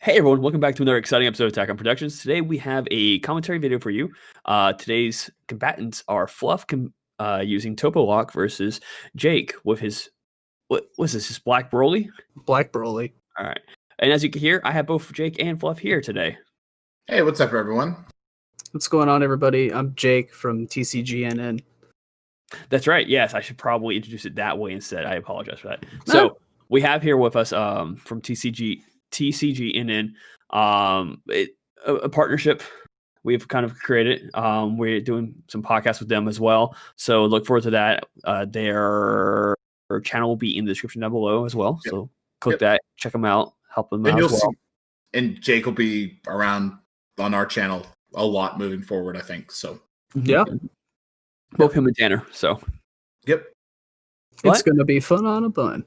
Hey everyone, welcome back to another exciting episode of Attack on Productions. Today we have a commentary video for you. Today's combatants are Fluff using Toppo Lock versus Jake with his, what was this, his Black Broly? Black Broly. All right. And as you can hear, I have both Jake and Fluff here today. Hey, what's up everyone? What's going on, everybody? I'm Jake from TCGNN. That's right. Yes, I should probably introduce it that way instead. I apologize for that. So we have here with us from TCGNN, a partnership we've kind of created. We're doing some podcasts with them as well, so look forward to that. Their channel will be in the description down below as well. Yep. So click that, check them out, help them out. And Jake will be around on our channel a lot moving forward, I think. So yeah, both him and Tanner. So yep, it's gonna be fun on a bun.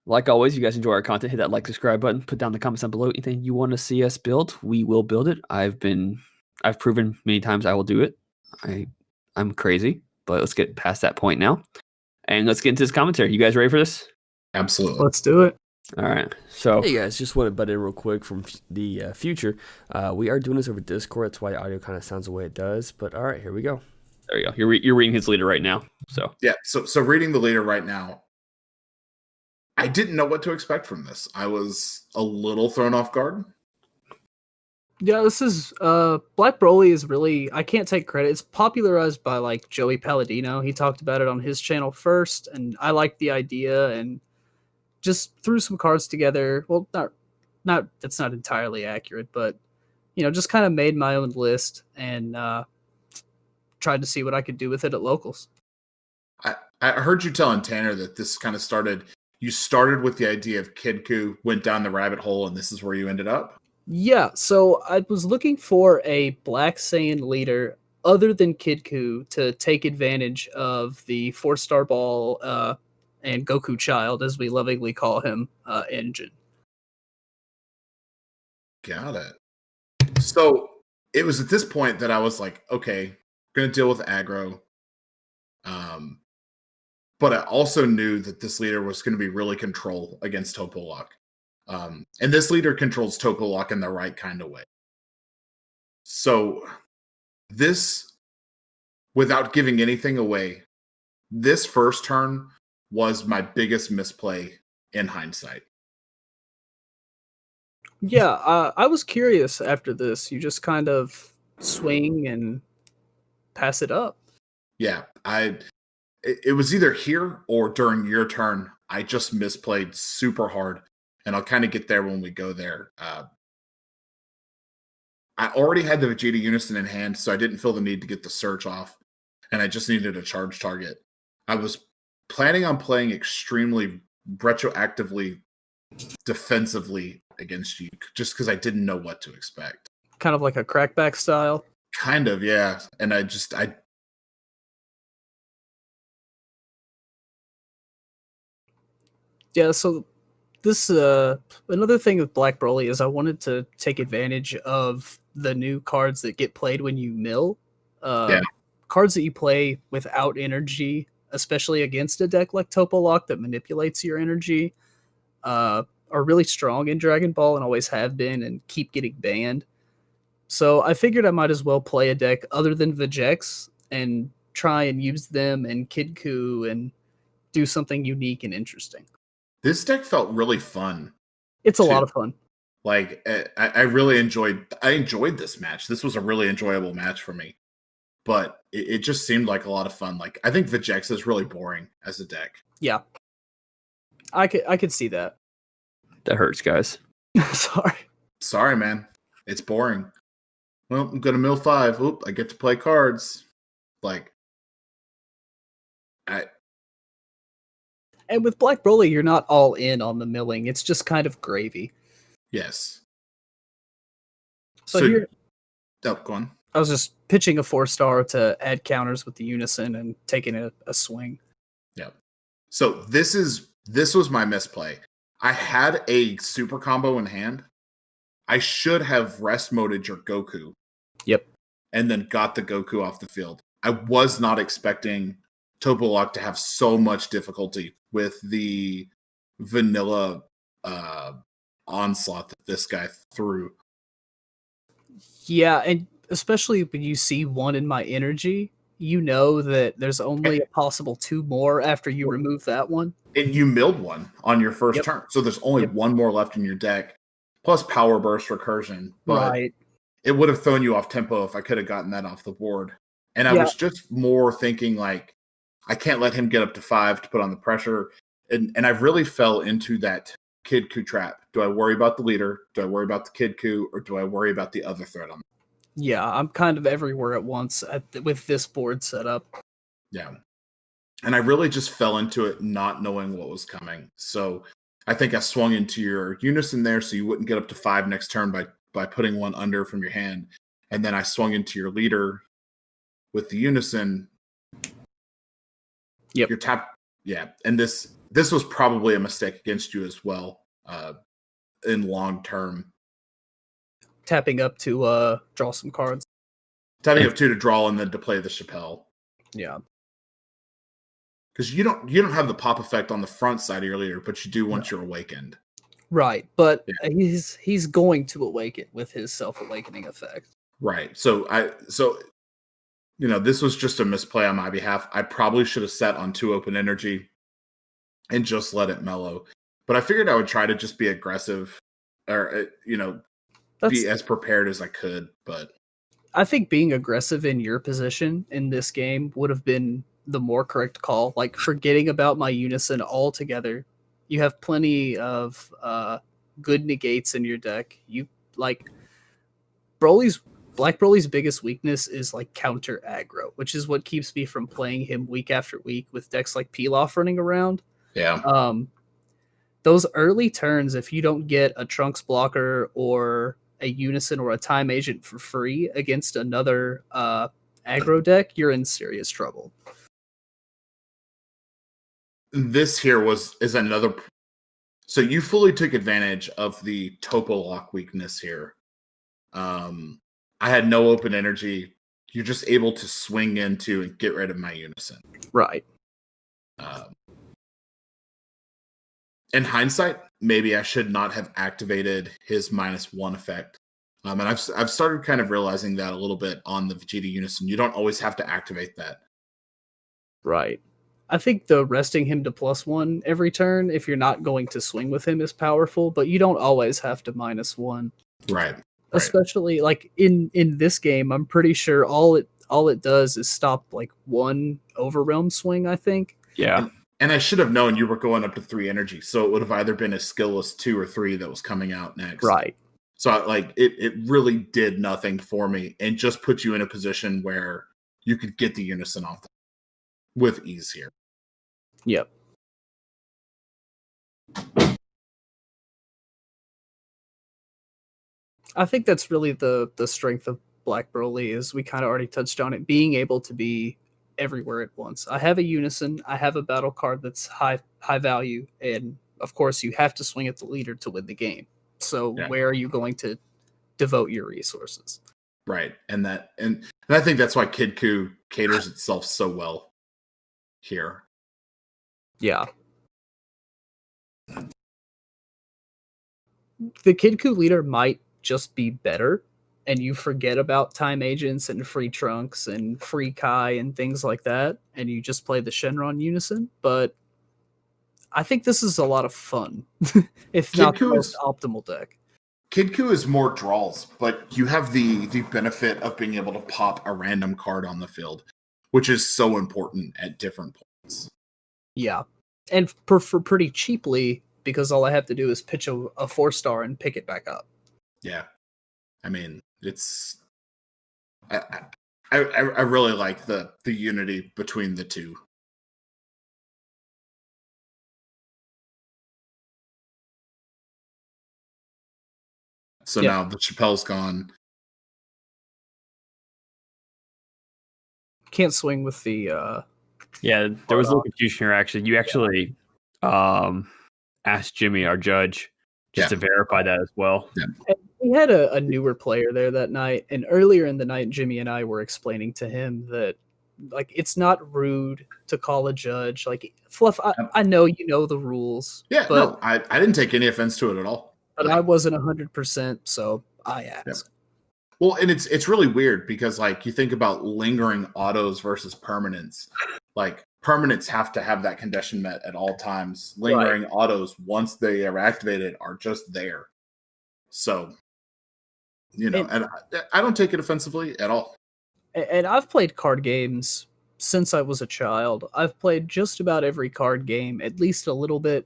Like always, you guys enjoy our content, hit that like, subscribe button, put down the comments down below anything you want to see us build. We will build it. I've proven many times I will do it. I'm crazy, but let's get past that point now. And let's get into this commentary. You guys ready for this? Absolutely. Let's do it. All right. So, hey guys, just want to butt in real quick from the future. We are doing this over Discord. That's why the audio kind of sounds the way it does. But all right, here we go. There you go. You're reading his leader right now. So yeah. So reading the leader right now. I didn't know what to expect from this. I was a little thrown off guard. Yeah, this is Black Broly is really, I can't take credit. It's popularized by like Joey Palladino. He talked about it on his channel first, and I liked the idea and just threw some cards together. Well, not that's not entirely accurate, but just kind of made my own list and tried to see what I could do with it at locals. I heard you telling Tanner that this kind of started. You started with the idea of Kid Ku, went down the rabbit hole, and this is where you ended up? Yeah, so I was looking for a Black Saiyan leader other than Kid Ku to take advantage of the 4-star ball and Goku Child, as we lovingly call him, engine. Got it. So it was at this point that I was like, okay, I'm going to deal with aggro. But I also knew that this leader was going to be really control against Toppo Lock. And this leader controls Toppo Lock in the right kind of way. So this, without giving anything away, this first turn was my biggest misplay in hindsight. Yeah, I was curious after this. You just kind of swing and pass it up. Yeah, it was either here or during your turn. I just misplayed super hard, and I'll kind of get there when we go there. I already had the Vegeta Unison in hand, so I didn't feel the need to get the search off, and I just needed a charge target. I was planning on playing extremely retroactively defensively against you, just because I didn't know what to expect. Kind of like a crackback style? Kind of, yeah. And I Yeah, so this another thing with Black Broly is I wanted to take advantage of the new cards that get played when you mill. Cards that you play without energy, especially against a deck like Toppo Lock that manipulates your energy, are really strong in Dragon Ball and always have been and keep getting banned. So I figured I might as well play a deck other than Vegex and try and use them and Kid Ku and do something unique and interesting. This deck felt really fun. It's a lot of fun. Like I really enjoyed this match. This was a really enjoyable match for me. But it just seemed like a lot of fun. Like I think Vegex is really boring as a deck. Yeah. I could see that. That hurts, guys. Sorry, man. It's boring. Well, I'm gonna mill 5. Oop, I get to play cards. And with Black Broly, you're not all in on the milling. It's just kind of gravy. Yes. So here, go on. I was just pitching a 4-star to add counters with the Unison and taking a swing. Yeah. So this was my misplay. I had a super combo in hand. I should have rest moded your Goku. Yep. And then got the Goku off the field. I was not expecting Toppo Lock to have so much difficulty with the vanilla onslaught that this guy threw. Yeah, and especially when you see one in my energy, you know that there's only a possible 2 more after you remove that one. And you milled one on your first turn, so there's only one more left in your deck, plus Power Burst Recursion. But it would have thrown you off tempo if I could have gotten that off the board. And I was just more thinking like, I can't let him get up to 5 to put on the pressure. And I really fell into that Kid Coup trap. Do I worry about the leader? Do I worry about the Kid Coup? Or do I worry about the other threat on? Yeah, I'm kind of everywhere at once with this board setup. Yeah. And I really just fell into it not knowing what was coming. So I think I swung into your Unison there so you wouldn't get up to 5 next turn by putting one under from your hand. And then I swung into your leader with the Unison. Yep. Your tap. Yeah. And this was probably a mistake against you as well in long term. Tapping up to draw some cards. Tapping up to draw and then to play the Chappelle. Yeah. Because you don't have the pop effect on the front side of your leader, but you do once you're awakened. Right, but he's going to awaken with his self-awakening effect. Right. So this was just a misplay on my behalf. I probably should have set on 2 open energy and just let it mellow. But I figured I would try to just be aggressive or be as prepared as I could. But I think being aggressive in your position in this game would have been the more correct call, like forgetting about my Unison altogether. You have plenty of good negates in your deck. You like Black Broly's biggest weakness is like counter aggro, which is what keeps me from playing him week after week with decks like Pilaf running around. Yeah. Those early turns, if you don't get a Trunks blocker or a Unison or a Time Agent for free against another aggro deck, you're in serious trouble. This here is another. So you fully took advantage of the Topo lock weakness here. I had no open energy. You're just able to swing into and get rid of my Unison. Right. In hindsight, maybe I should not have activated his -1 effect. And I've started kind of realizing that a little bit on the Vegeta Unison. You don't always have to activate that. Right. I think the resting him to +1 every turn, if you're not going to swing with him, is powerful, but you don't always have to -1. Right. Especially like in this game, I'm pretty sure all it does is stop like 1 Overrealm swing, I think. Yeah. And I should have known you were going up to 3 energy, so it would have either been a skillless 2 or 3 that was coming out next. Right. So like it really did nothing for me and just put you in a position where you could get the Unison off with ease here. Yep. I think that's really the strength of Black Broly, is we kind of already touched on it, being able to be everywhere at once. I have a Unison, I have a battle card that's high value, and of course you have to swing at the leader to win the game. So where are you going to devote your resources? Right. And I think that's why Kid Coup caters itself so well here. Yeah. The Kid Coup leader might just be better, and you forget about Time Agents and free Trunks and free Kai and things like that, and you just play the Shenron Unison, but I think this is a lot of fun, if not the most optimal deck. Kid Coup is more draws, but you have the benefit of being able to pop a random card on the field, which is so important at different points. Yeah, and for pretty cheaply, because all I have to do is pitch a 4-star and pick it back up. Yeah, I mean, it's I really like the unity between the two. So now the Chappelle's gone. Can't swing with the Yeah, there was a little confusion here actually. You actually asked Jimmy, our judge, just to verify that as well. Yeah. And we had a newer player there that night, and earlier in the night, Jimmy and I were explaining to him that, like, it's not rude to call a judge. Like, Fluff, I know you know the rules. Yeah, but no, I didn't take any offense to it at all. But I wasn't 100%, so I asked. Yeah. Well, and it's really weird because like you think about lingering autos versus permanents. Like permanents have to have that condition met at all times. Lingering autos, once they are activated, are just there. So, and I don't take it offensively at all. And I've played card games since I was a child. I've played just about every card game, at least a little bit.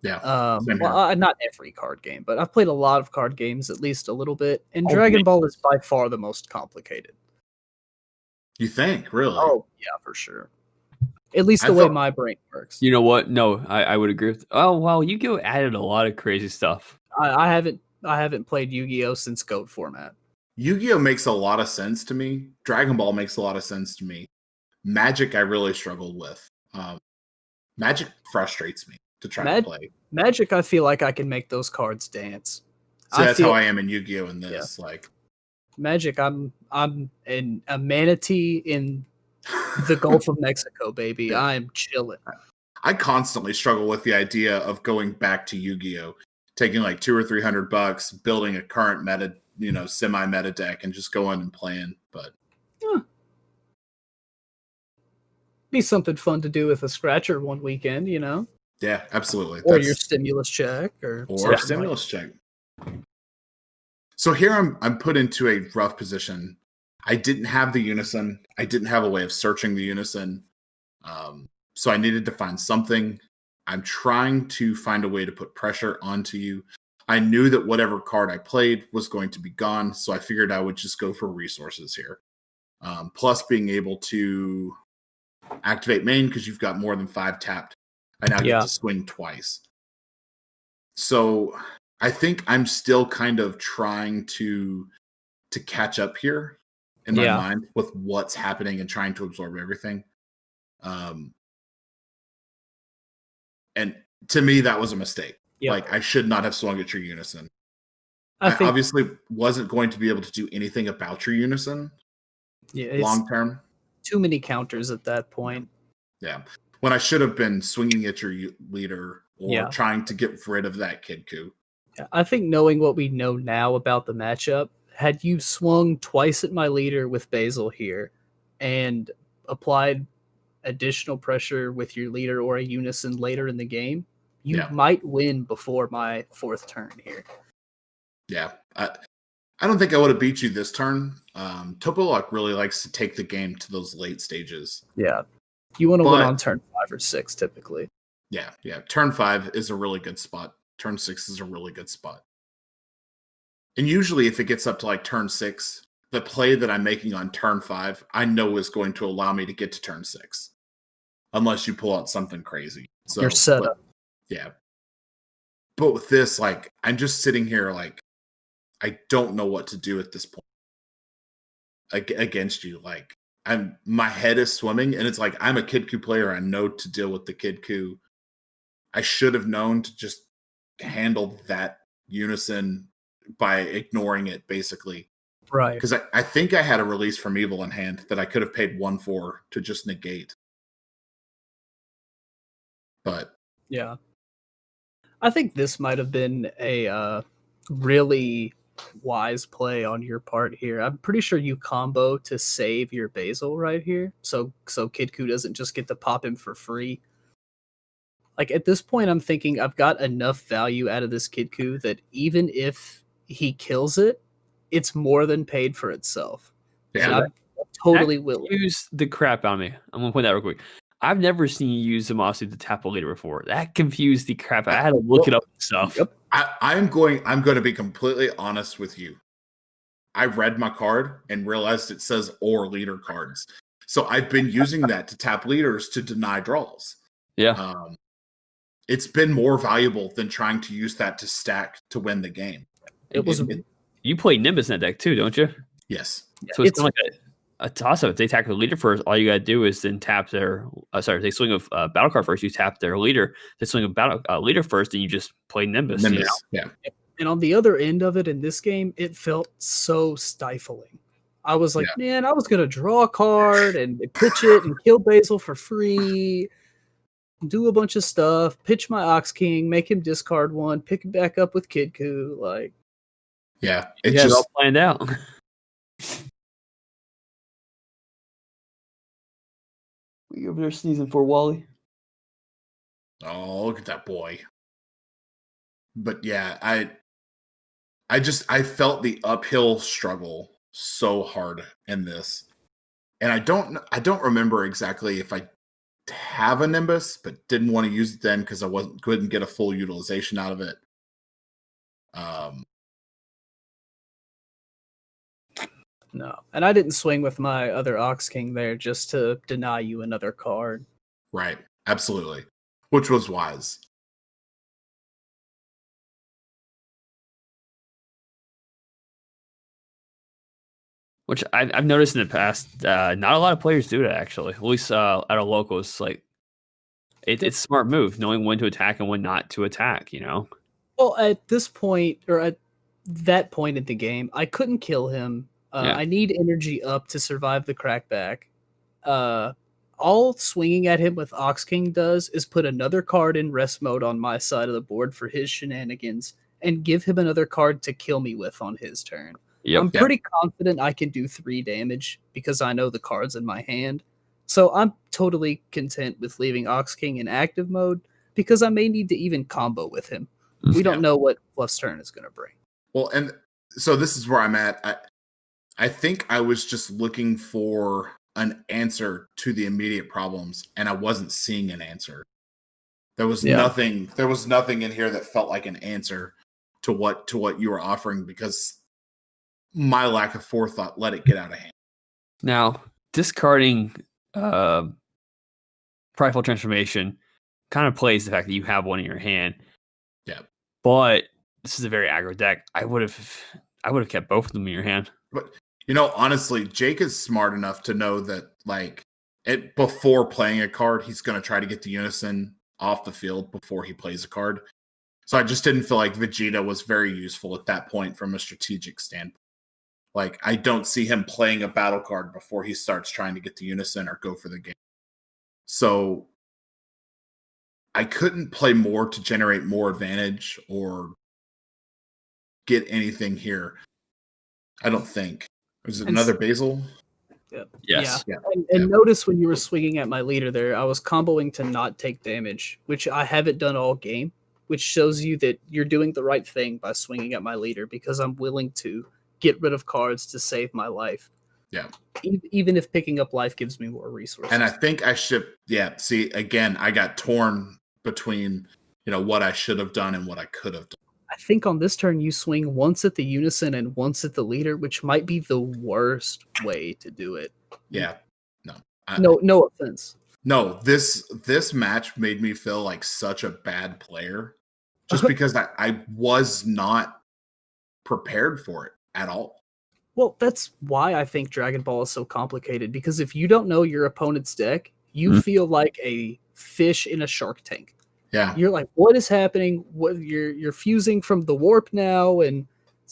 Yeah. Not every card game, but I've played a lot of card games, at least a little bit. And Dragon Ball is by far the most complicated. You think, really? Oh, yeah, for sure. At least the way my brain works. You know what? No, I would agree with. Oh, wow, Yu-Gi-Oh added a lot of crazy stuff. I haven't played Yu-Gi-Oh since GOAT format. Yu-Gi-Oh makes a lot of sense to me. Dragon Ball makes a lot of sense to me. Magic, I really struggled with. Magic frustrates me to try to play. Magic, I feel like I can make those cards dance. So that's how I am in Yu-Gi-Oh in this. Yeah. Like Magic, I'm a manatee in the Gulf of Mexico, baby. Yeah. I'm chilling. I constantly struggle with the idea of going back to Yu-Gi-Oh, taking like $200 or $300, building a current meta, semi-meta deck, and just going and playing. But be something fun to do with a scratcher one weekend, Yeah, absolutely. Or your stimulus check, or stimulus check. So here I'm put into a rough position. I didn't have the unison. I didn't have a way of searching the unison. So I needed to find something. I'm trying to find a way to put pressure onto you. I knew that whatever card I played was going to be gone, so I figured I would just go for resources here. Plus being able to activate main because you've got more than 5 tapped. I now get to swing twice. So I think I'm still kind of trying to catch up here in my mind with what's happening and trying to absorb everything. And to me, that was a mistake. Yep. Like, I should not have swung at your unison. I obviously wasn't going to be able to do anything about your unison long term. Too many counters at that point. Yeah. When I should have been swinging at your leader or trying to get rid of that Kid Coup. Yeah, I think knowing what we know now about the matchup, had you swung twice at my leader with Basil here and applied additional pressure with your leader or a unison later in the game, you might win before my 4th turn here. Yeah. I don't think I would have beat you this turn. Toppo really likes to take the game to those late stages. Yeah. You want to win on turn 5 or 6 typically. Yeah. Turn 5 is a really good spot. Turn 6 is a really good spot. And usually if it gets up to like turn 6, the play that I'm making on turn 5, I know is going to allow me to get to turn 6. Unless you pull out something crazy. So your setup. Yeah. But with this, like, I'm just sitting here like, I don't know what to do at this point against you. Like, my head is swimming, and it's like, I'm a Kid Coup player. I know to deal with the Kid Coup. I should have known to just handle that unison by ignoring it, basically. Right. Because I think I had a release from Evil in hand that I could have paid 1 for to just negate. But yeah, I think this might have been a really wise play on your part here. I'm pretty sure you combo to save your Basil right here, so Kid Coup doesn't just get to pop him for free. Like, at this point, I'm thinking I've got enough value out of this Kid Coup that even if he kills it, it's more than paid for itself. Yeah, so I'm totally willing. Use the crap out of me. I'm gonna point that real quick. I've never seen you use Zamasu to tap a leader before. That confused the crap. I had to look it up and stuff. Yep. I'm going to be completely honest with you. I read my card and realized it says or leader cards. So I've been using that to tap leaders to deny draws. Yeah. It's been more valuable than trying to use that to stack to win the game. You play Nimbus in that deck too, don't you? Yes. So it's kind of like a toss-up. If they tackle the leader first, all you got to do is then tap their... they swing a battle card first, you tap their leader. They swing a battle leader first, and you just play Nimbus. Yeah. And on the other end of it in this game, it felt so stifling. I was like, man, I was going to draw a card and pitch it and kill Basil for free. do a bunch of stuff, pitch my Ox King, make him discard one, pick it back up with Kid Coup. Like, yeah, it's all planned out. We over there sneezing for Wally. Oh, look at that boy. But yeah, I felt the uphill struggle so hard in this. And I don't remember exactly if I have a Nimbus, but didn't want to use it then because I couldn't get a full utilization out of it. No. And I didn't swing with my other Ox King there just to deny you another card. Right. Absolutely. Which was wise. Which I've noticed in the past, not a lot of players do that, actually. At least at our locals, like it's a smart move, knowing when to attack and when not to attack. You know. Well, at this point, or at that point in the game, I couldn't kill him. I need energy up to survive the crackback. All swinging at him with Ox King does is put another card in rest mode on my side of the board for his shenanigans, and give him another card to kill me with on his turn. Yep. I'm pretty confident I can do 3 damage because I know the cards in my hand. So I'm totally content with leaving Ox King in active mode because I may need to even combo with him. We don't know what Fluff's turn is going to bring. Well, and so this is where I'm at. I think I was just looking for an answer to the immediate problems, and I wasn't seeing an answer. There was nothing in here that felt like an answer to what you were offering because my lack of forethought let it get out of hand. Now, discarding Prideful Transformation kind of plays the fact that you have one in your hand. Yeah. But this is a very aggro deck. I would have kept both of them in your hand. But honestly, Jake is smart enough to know that before playing a card, he's going to try to get the Unison off the field before he plays a card. So I just didn't feel like Vegeta was very useful at that point from a strategic standpoint. Like, I don't see him playing a battle card before he starts trying to get the Unison or go for the game. So I couldn't play more to generate more advantage or get anything here. I don't think. Was it another Basil? Yeah. Yes. Yeah. And notice when you were swinging at my leader there, I was comboing to not take damage, which I haven't done all game, which shows you that you're doing the right thing by swinging at my leader because I'm willing to get rid of cards to save my life. Yeah. Even if picking up life gives me more resources. And I think I should, see, again, I got torn between, what I should have done and what I could have done. I think on this turn you swing once at the Unison and once at the leader, which might be the worst way to do it. Yeah. No offense. No, this match made me feel like such a bad player just because I was not prepared for it at all. Well, that's why I think Dragon Ball is so complicated, because if you don't know your opponent's deck, you feel like a fish in a shark tank. Yeah. You're like, what is happening? What you're fusing from the warp now, and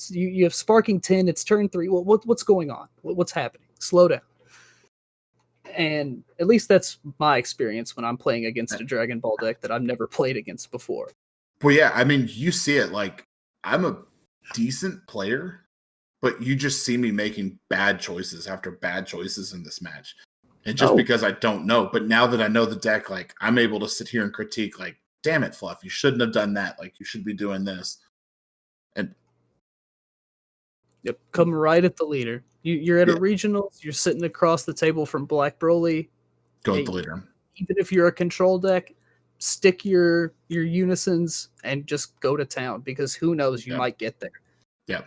you have Sparking 10, it's turn 3. Well, what's going on? What's happening? Slow down. And at least that's my experience when I'm playing against a Dragon Ball deck that I've never played against before. Well, yeah, I mean, you see it, like, I'm a decent player, but you just see me making bad choices after bad choices in this match. And just because I don't know, but now that I know the deck, like, I'm able to sit here and critique, like, damn it, Fluff, you shouldn't have done that. Like, you should be doing this. And yep, come right at the leader. You're at a regionals, you're sitting across the table from Black Broly. Go with the leader. Even if you're a control deck, stick your Unisons and just go to town, because who knows, you might get there. Yeah.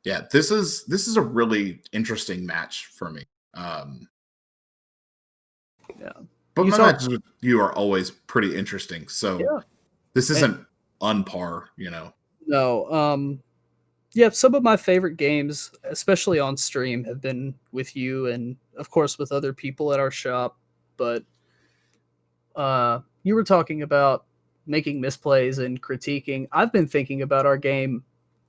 Yeah, this is a really interesting match for me. Yeah. But my matches with you are always pretty interesting. So this isn't unpar, No. Yeah, some of my favorite games, especially on stream, have been with you and, of course, with other people at our shop. But you were talking about making misplays and critiquing. I've been thinking about our game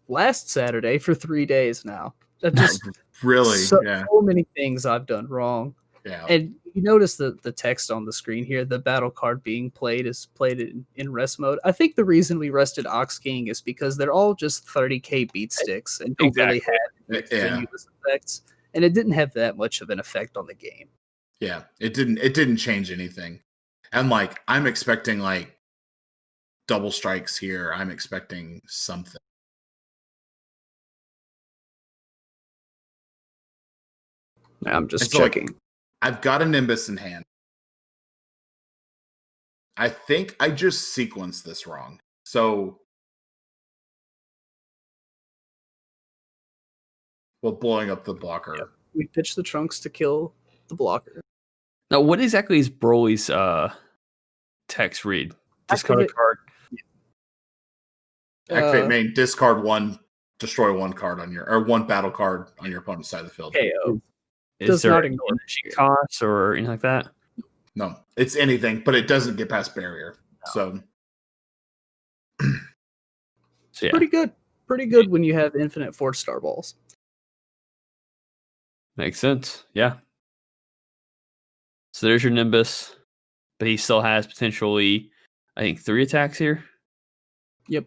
last Saturday for 3 days now. Just really, so many things I've done wrong. Yeah. And you notice the text on the screen here, the battle card being played is played in rest mode. I think the reason we rested Ox King is because they're all just 30k beat sticks and don't really have continuous effects. And it didn't have that much of an effect on the game. Yeah, it didn't change anything. And like I'm expecting like double strikes here. I'm expecting something. I'm just checking. Like, I've got a Nimbus in hand. I think I just sequenced this wrong. So, well, blowing up the blocker. Yep. We pitched the trunks to kill the blocker. Now, what exactly is Broly's text read? Discard a card. Activate main, discard one, destroy one card on your, or one battle card on your opponent's side of the field. KO. Is there energy costs or anything like that? No, it's anything, but it doesn't get past barrier. No. So yeah. Pretty good. Pretty good when you have infinite 4-star balls. Makes sense. Yeah. So there's your Nimbus, but he still has potentially, I think, 3 attacks here. Yep.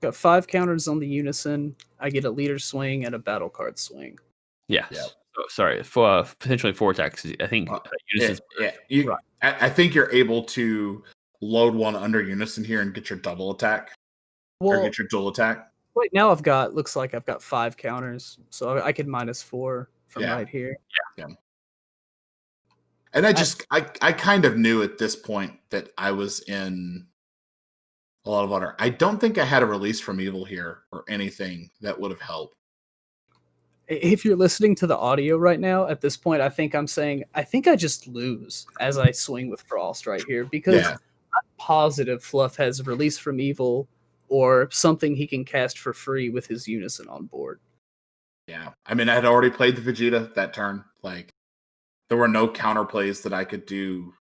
Got 5 counters on the Unison. I get a leader swing and a battle card swing. Yes. Yeah. Oh, sorry, for potentially 4 attacks. I think Unison's right. I think you're able to load one under Unison here and get your double attack. Or get your dual attack. Right now I've got 5 counters, so I could -4 from right here. Yeah. And I kind of knew at this point that I was in a lot of water. I don't think I had a release from evil here or anything that would have helped. If you're listening to the audio right now, at this point, I think I'm saying, I think I just lose as I swing with Frost right here, because I'm positive Fluff has release from evil or something he can cast for free with his Unison on board. Yeah. I mean, I had already played the Vegeta that turn. Like, there were no counter plays that I could do.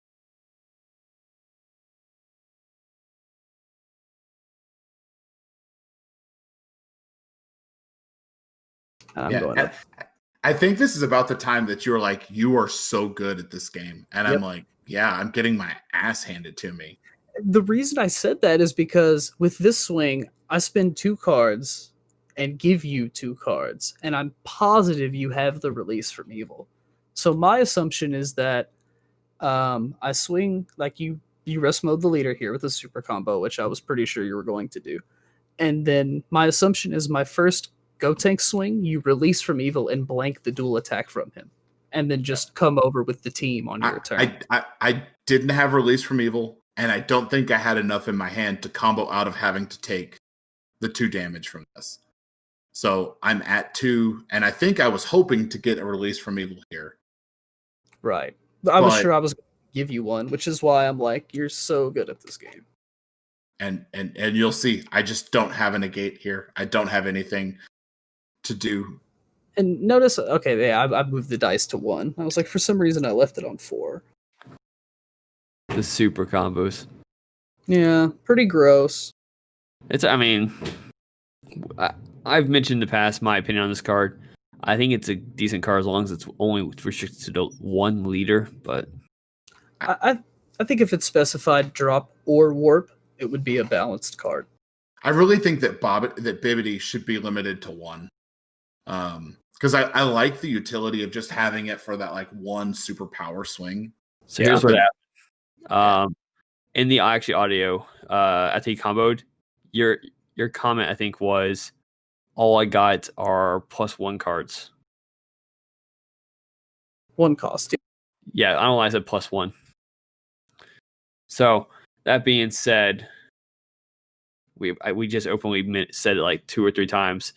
I think this is about the time that you were like, you are so good at this game. And I'm like, yeah, I'm getting my ass handed to me. The reason I said that is because with this swing, I spend 2 cards and give you 2 cards. And I'm positive you have the release from evil. So my assumption is that I swing, like you rest mode the leader here with a super combo, which I was pretty sure you were going to do. And then my assumption is my first Go Tank swing, you release from evil and blank the dual attack from him. And then just come over with the team on your turn. I didn't have release from evil, and I don't think I had enough in my hand to combo out of having to take the 2 damage from this. So I'm at 2, and I think I was hoping to get a release from evil here. Right. I was sure I was going to give you one, which is why I'm like, you're so good at this game. And you'll see, I just don't have a negate here. I don't have anything to do. And notice, okay, I moved the dice to 1. I was like, for some reason, I left it on 4. The super combos. Yeah, pretty gross. I mean, I've mentioned in the past my opinion on this card. I think it's a decent card as long as it's only restricted to 1 leader, but I think if it's specified drop or warp, it would be a balanced card. I really think that Bibbidi should be limited to 1. Because I like the utility of just having it for that like 1 super power swing. So here's what happened. In the audio, after you comboed, your comment I think was, all I got are +1 cards. 1 cost. Yeah, I don't know why I said +1. So that being said, we just openly said it like 2 or 3 times.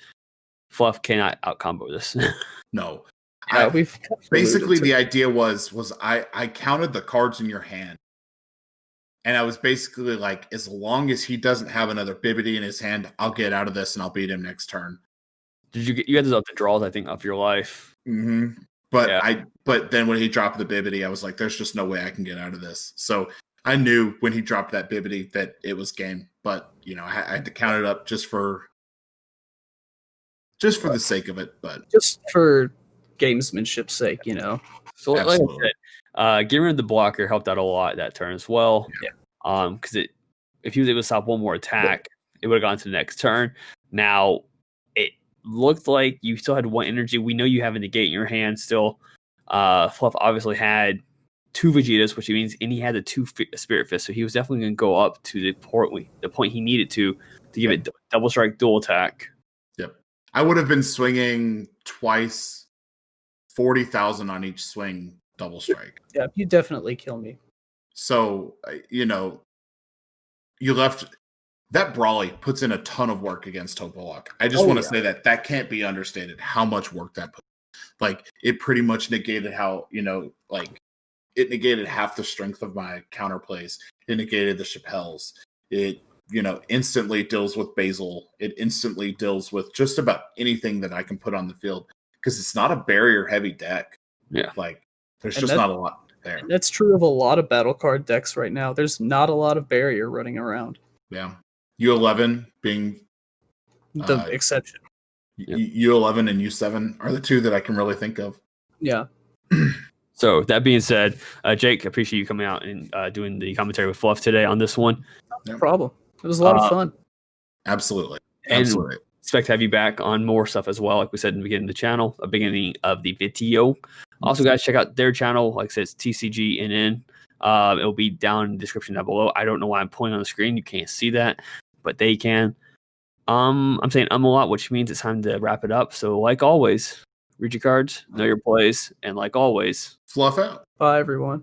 Fluff cannot out combo this. No. We've basically the idea was I counted the cards in your hand. And I was basically like, as long as he doesn't have another Bibbidi in his hand, I'll get out of this and I'll beat him next turn. Did you had those up the draws, I think, of your life. Mm-hmm. But then when he dropped the Bibbidi, I was like, there's just no way I can get out of this. So I knew when he dropped that Bibbidi that it was game. But I had to count it up just for the sake of it, but just for gamesmanship's sake, you know. So like I Absolutely. said, getting rid of the blocker helped out a lot that turn as well. Yeah. Because if he was able to stop one more attack, it would have gone to the next turn. Now it looked like you still had one energy. We know you have a negate in your hand still. Fluff obviously had 2 Vegetas, which means, and he had the 2 Spirit Fists, so he was definitely going to go up to the point he needed to give it double strike, dual attack. Yep. I would have been swinging twice, 40,000 on each swing, double strike. Yeah, you definitely kill me. So, you know, you left that Broly puts in a ton of work against Toppo. I just want to say that can't be understated how much work that put. Like, it pretty much negated how, you know, like, it negated half the strength of my counterplays. It negated the Chappelles. It, you know, instantly deals with Basil. It instantly deals with just about anything that I can put on the field because it's not a barrier-heavy deck. Yeah. Like, there's just not a lot there. And that's true of a lot of battle card decks right now. There's not a lot of barrier running around. Yeah. U11 being the exception. U11 and U7 are the 2 that I can really think of. Yeah. So that being said, Jake, I appreciate you coming out and doing the commentary with Fluff today on this one. No problem. It was a lot of fun. Absolutely. And expect to have you back on more stuff as well. Like we said in the beginning of the channel, the beginning of the video. Also, guys, check out their channel. Like I said, it's TCGNN. It'll be down in the description down below. I don't know why I'm pointing on the screen. You can't see that, but they can. I'm saying a lot, which means it's time to wrap it up. So, like always, read your cards, know your plays, and like always, fluff out. Bye, everyone.